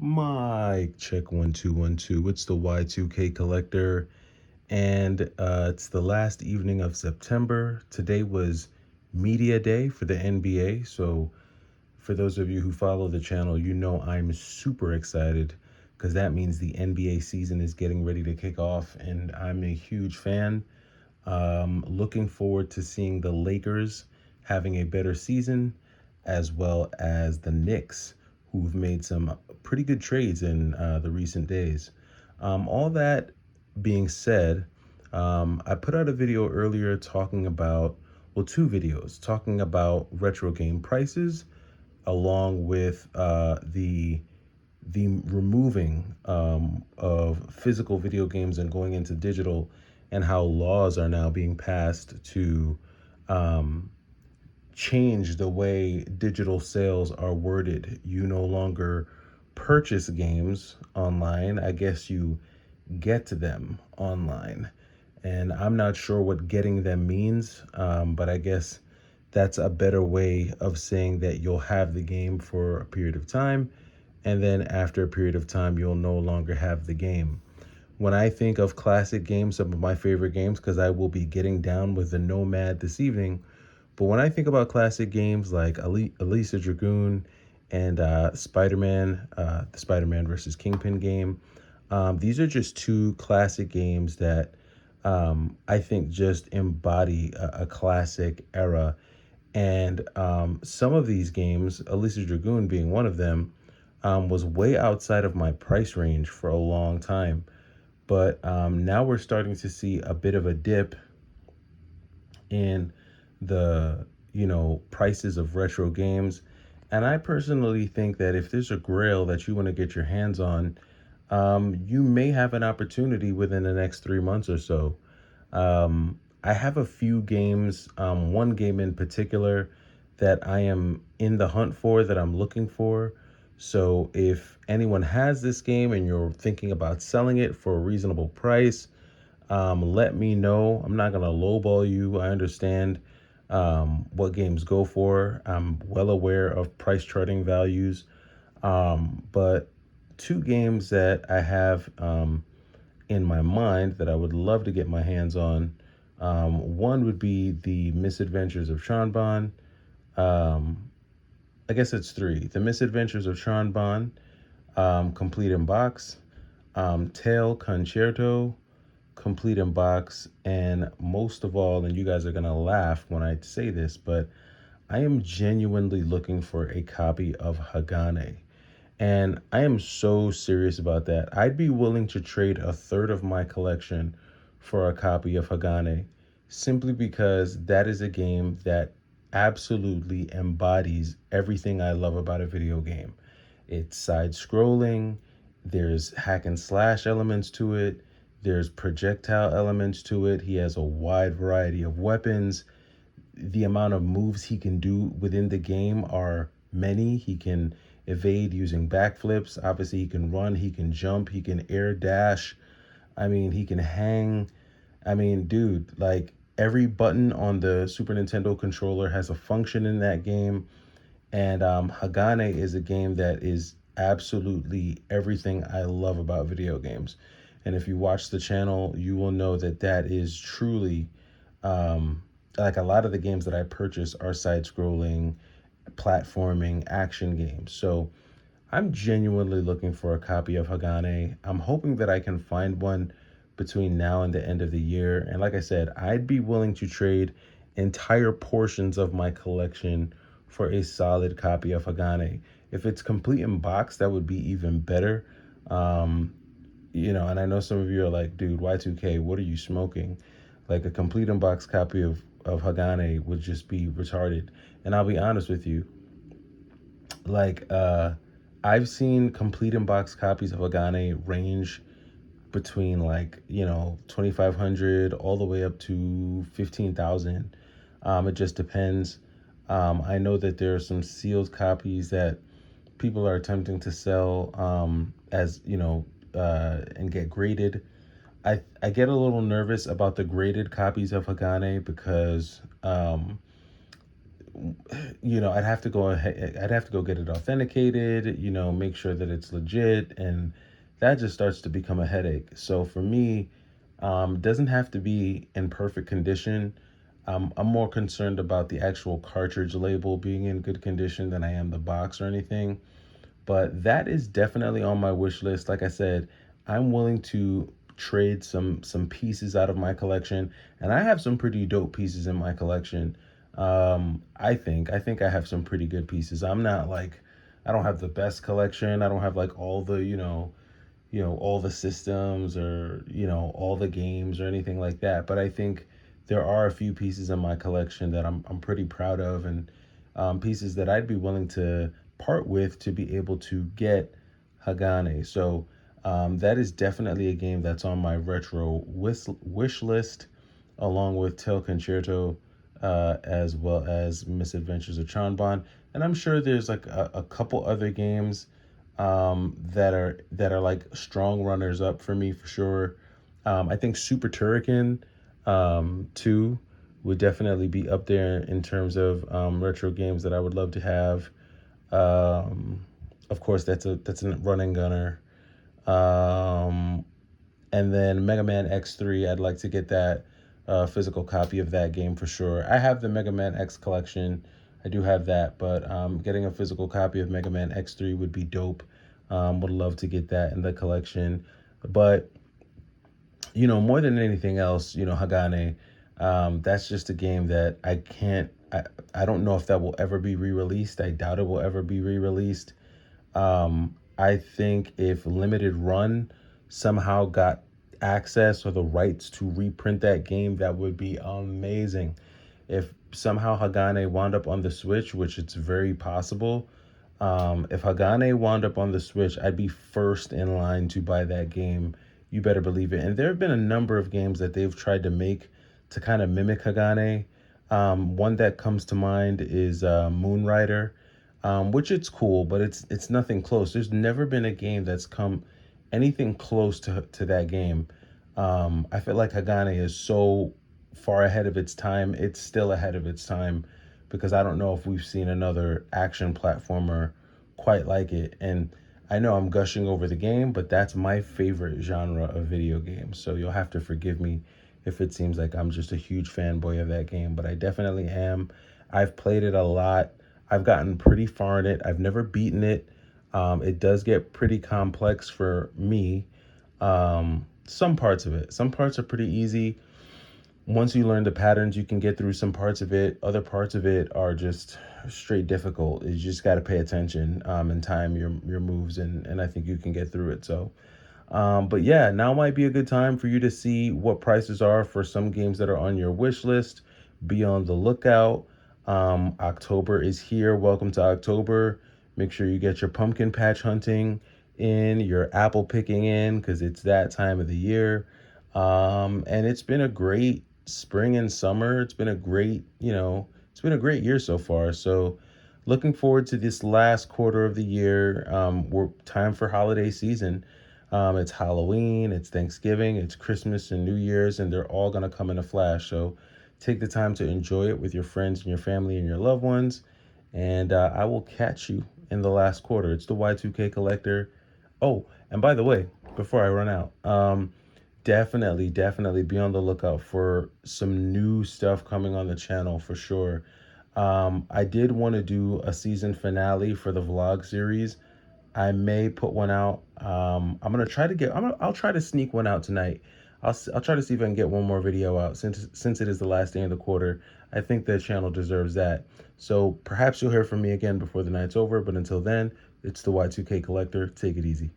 Mic check 1 2 1 2. It's the Y2K collector, and it's the last evening of September. Today was media day for the NBA. So, for those of you who follow the channel, you know I'm super excited because that means the NBA season is getting ready to kick off, and I'm a huge fan. Looking forward to seeing the Lakers having a better season, as well as the Knicks, who've made some pretty good trades in the recent days. All that being said, I put out a video earlier talking about, well, two videos talking about retro game prices, along with the removing of physical video games and going into digital, and how laws are now being passed to um, change the way digital sales are worded. You no longer purchase games online. I guess you get to them online. And I'm not sure what getting them means, but I guess that's a better way of saying that you'll have the game for a period of time, and then after a period of time, you'll no longer have the game. When I think of classic games, some of my favorite games, because I will be getting down with the Nomad this evening, but when I think about classic games like Elisa Dragoon and Spider-Man, the Spider-Man versus Kingpin game, these are just two classic games that I think just embody a classic era. And some of these games, Elisa Dragoon being one of them, was way outside of my price range for a long time. But now we're starting to see a bit of a dip in the prices of retro games. And I personally think that if there's a grail that you want to get your hands on, you may have an opportunity within the next 3 months or so. I have a few games, one game in particular that I am in the hunt for, that I'm looking for. So if anyone has this game and you're thinking about selling it for a reasonable price, let me know. I'm not gonna lowball you. I understand what games go for. I'm well aware of price charting values. But two games that I have in my mind that I would love to get my hands on. One would be the Misadventures of Tronbon. Um, I guess it's three: the Misadventures of Tronbon, complete in box, Tail Concerto, complete in box, and most of all, and you guys are gonna laugh when I say this, but I am genuinely looking for a copy of Hagane. And I am so serious about that. I'd be willing to trade a third of my collection for a copy of Hagane, simply because that is a game that absolutely embodies everything I love about a video game. It's side scrolling, there's hack and slash elements to it, there's projectile elements to it. He has a wide variety of weapons. The amount of moves he can do within the game are many. He can evade using backflips. Obviously, he can run, he can jump, he can air dash. I mean, he can hang. I mean, dude, like every button on the Super Nintendo controller has a function in that game. And Hagane is a game that is absolutely everything I love about video games. And if you watch the channel, you will know that that is truly like a lot of the games that I purchase are side scrolling, platforming, action games. So I'm genuinely looking for a copy of Hagane. I'm hoping that I can find one between now and the end of the year. And like I said, I'd be willing to trade entire portions of my collection for a solid copy of Hagane. If it's complete in box, that would be even better. Um, and I know some of you are like, dude, Y2K, what are you smoking? Like a complete in box copy of Hagane would just be retarded. And I'll be honest with you, like I've seen complete in box copies of Hagane range between, like, 2500 all the way up to 15,000. It just depends. I know that there are some sealed copies that people are attempting to sell, as and get graded. I get a little nervous about the graded copies of Hagane because I'd have to go ahead, I'd have to go get it authenticated, make sure that it's legit, and that just starts to become a headache. So for me, it doesn't have to be in perfect condition. I'm more concerned about the actual cartridge label being in good condition than I am the box or anything. But that is definitely on my wish list. Like I said, I'm willing to trade some pieces out of my collection, and I have some pretty dope pieces in my collection. I think I have some pretty good pieces. I'm not like, I don't have the best collection. I don't have like all the, all the systems or, all the games or anything like that. But I think there are a few pieces in my collection that I'm pretty proud of, and pieces that I'd be willing to part with to be able to get Hagane. So that is definitely a game that's on my retro wish list, along with Tel Concerto, as well as Misadventures of Chanban. And I'm sure there's like a couple other games that are like strong runners up for me for sure. I think Super Turrican 2 would definitely be up there in terms of retro games that I would love to have. Um, of course, that's a running gunner. Um, and then Mega Man X3, I'd like to get that physical copy of that game for sure. I have the Mega Man X collection. I do have that, but getting a physical copy of Mega Man X3 would be dope. Would love to get that in the collection. But, more than anything else, Hagane, that's just a game that I don't know if that will ever be re-released. I doubt it will ever be re-released. I think if Limited Run somehow got access or the rights to reprint that game, that would be amazing. If somehow Hagane wound up on the Switch, which it's very possible, if Hagane wound up on the Switch, I'd be first in line to buy that game. You better believe it. And there have been a number of games that they've tried to make to kind of mimic Hagane. One that comes to mind is Moonrider, which it's cool, but it's nothing close. There's never been a game that's come anything close to that game. I feel like Hagane is so far ahead of its time. It's still ahead of its time because I don't know if we've seen another action platformer quite like it. And I know I'm gushing over the game, but that's my favorite genre of video games. So you'll have to forgive me if it seems like I'm just a huge fanboy of that game, but I definitely am. I've played it a lot. I've gotten pretty far in it. I've never beaten it. It does get pretty complex for me. Some parts of it. Some parts are pretty easy. Once you learn the patterns, you can get through some parts of it. Other parts of it are just straight difficult. You just got to pay attention and time your moves, and I think you can get through it. So, but yeah, now might be a good time for you to see what prices are for some games that are on your wish list. Be on the lookout. October is here. Welcome to October. Make sure you get your pumpkin patch hunting in, your apple picking in, because it's that time of the year. And it's been a great spring and summer. It's been a great year so far. So looking forward to this last quarter of the year. We're time for holiday season. It's Halloween, it's Thanksgiving, it's Christmas and New Year's, and they're all going to come in a flash. So take the time to enjoy it with your friends and your family and your loved ones. And I will catch you in the last quarter. It's the Y2K Collector. Oh, and by the way, before I run out, definitely be on the lookout for some new stuff coming on the channel for sure. I did want to do a season finale for the vlog series. I may put one out. I'm gonna try to get. I'll try to sneak one out tonight. I'll try to see if I can get one more video out since it is the last day of the quarter. I think the channel deserves that. So perhaps you'll hear from me again before the night's over. But until then, it's the Y2K Collector. Take it easy.